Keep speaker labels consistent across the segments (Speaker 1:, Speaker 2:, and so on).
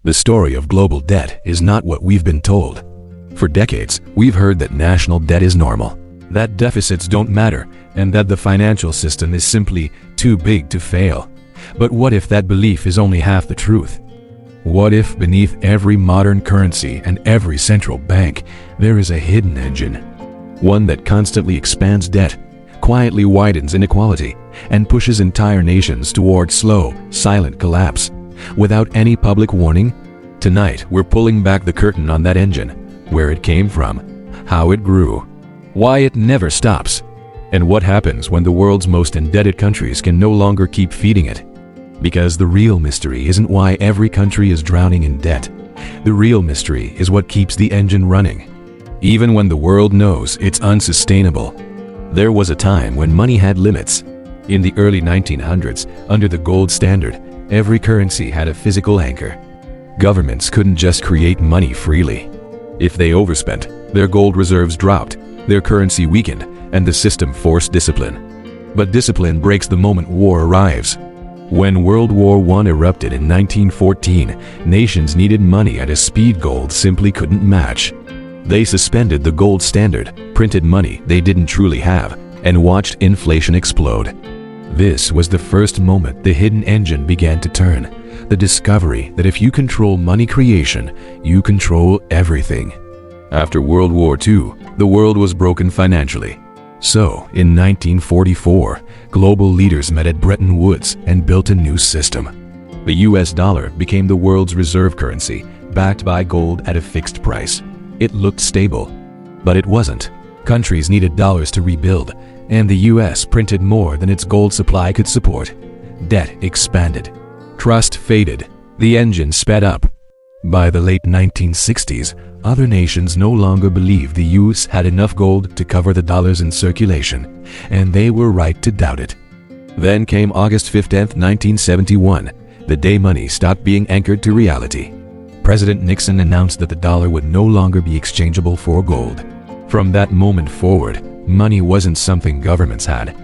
Speaker 1: The story of global debt is not what we've been told. For decades, we've heard that national debt is normal, that deficits don't matter, and that the financial system is simply too big to fail. But what if that belief is only half the truth? What if beneath every modern currency and every central bank, there is a hidden engine? One that constantly expands debt, quietly widens inequality, and pushes entire nations toward slow, silent collapse, without any public warning? Tonight, we're pulling back the curtain on that engine, where it came from, how it grew, why it never stops, and what happens when the world's most indebted countries can no longer keep feeding it. Because the real mystery isn't why every country is drowning in debt. The real mystery is what keeps the engine running, even when the world knows it's unsustainable. There was a time when money had limits. In the early 1900s, under the gold standard, every currency had a physical anchor. Governments couldn't just create money freely. If they overspent, their gold reserves dropped, their currency weakened, and the system forced discipline. But discipline breaks the moment war arrives. When World War I erupted in 1914, nations needed money at a speed gold simply couldn't match. They suspended the gold standard, printed money they didn't truly have, and watched inflation explode. This was the first moment the hidden engine began to turn, the discovery that if you control money creation, you control everything. After World War II, the world was broken financially. So, in 1944, global leaders met at Bretton Woods and built a new system. The US dollar became the world's reserve currency, backed by gold at a fixed price. It looked stable, but it wasn't. Countries needed dollars to rebuild, and the US printed more than its gold supply could support. Debt expanded. Trust faded. The engine sped up. By the late 1960s, other nations no longer believed the US had enough gold to cover the dollars in circulation, and they were right to doubt it. Then came August 15, 1971, the day money stopped being anchored to reality. President Nixon announced that the dollar would no longer be exchangeable for gold. From that moment forward, money wasn't something governments had.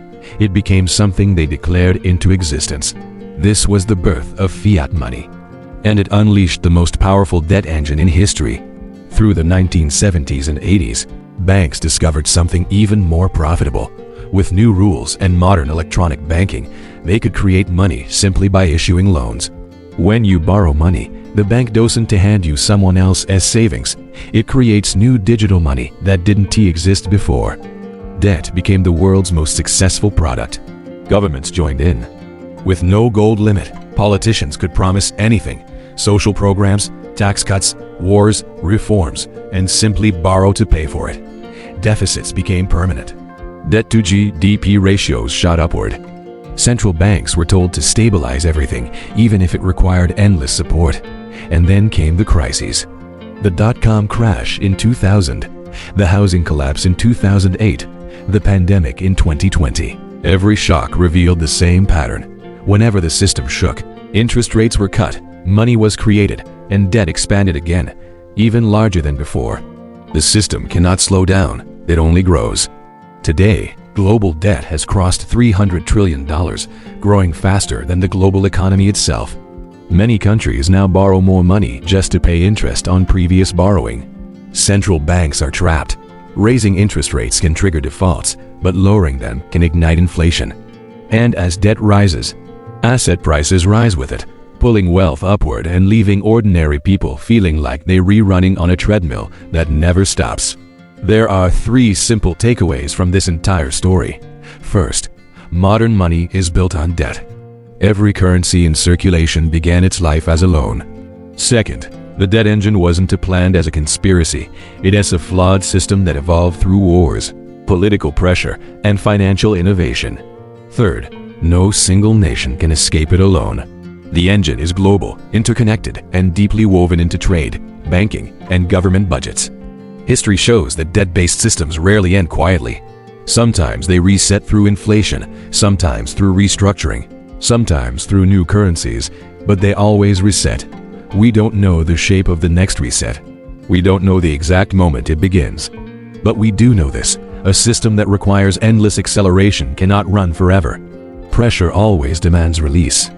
Speaker 1: It became something they declared into existence. This was the birth of fiat money, and it unleashed the most powerful debt engine in history. Through the 1970s and 80s, banks discovered something even more profitable. With new rules and modern electronic banking, they could create money simply by issuing loans. When you borrow money, the bank doesn't hand you someone else as savings. It creates new digital money that didn't exist before. Debt became the world's most successful product. Governments joined in. With no gold limit, politicians could promise anything: social programs, tax cuts, wars, reforms, and simply borrow to pay for it. Deficits became permanent. Debt to GDP ratios shot upward. Central banks were told to stabilize everything, even if it required endless support. And then came the crises. The dot-com crash in 2000, the housing collapse in 2008, the pandemic in 2020. Every shock revealed the same pattern. Whenever the system shook, interest rates were cut, money was created, and debt expanded again, even larger than before. The system cannot slow down, it only grows. Today, global debt has crossed $300 trillion, growing faster than the global economy itself. Many countries now borrow more money just to pay interest on previous borrowing. Central banks are trapped. Raising interest rates can trigger defaults, but lowering them can ignite inflation. And as debt rises, asset prices rise with it, pulling wealth upward and leaving ordinary people feeling like they're rerunning on a treadmill that never stops. There are three simple takeaways from this entire story. First, modern money is built on debt. Every currency in circulation began its life as a loan. Second, the debt engine wasn't planned as a conspiracy. It is a flawed system that evolved through wars, political pressure, and financial innovation. Third, no single nation can escape it alone. The engine is global, interconnected, and deeply woven into trade, banking, and government budgets. History shows that debt-based systems rarely end quietly. Sometimes they reset through inflation, sometimes through restructuring, sometimes through new currencies, but they always reset. We don't know the shape of the next reset. We don't know the exact moment it begins. But we do know this: a system that requires endless acceleration cannot run forever. Pressure always demands release.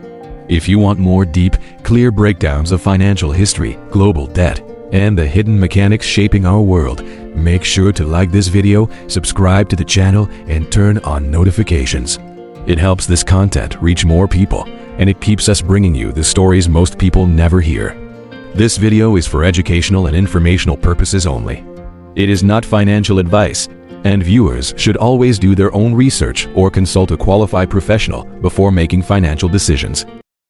Speaker 1: If you want more deep, clear breakdowns of financial history, global debt, and the hidden mechanics shaping our world, make sure to like this video, subscribe to the channel, and turn on notifications. It helps this content reach more people, and it keeps us bringing you the stories most people never hear. This video is for educational and informational purposes only. It is not financial advice, and viewers should always do their own research or consult a qualified professional before making financial decisions.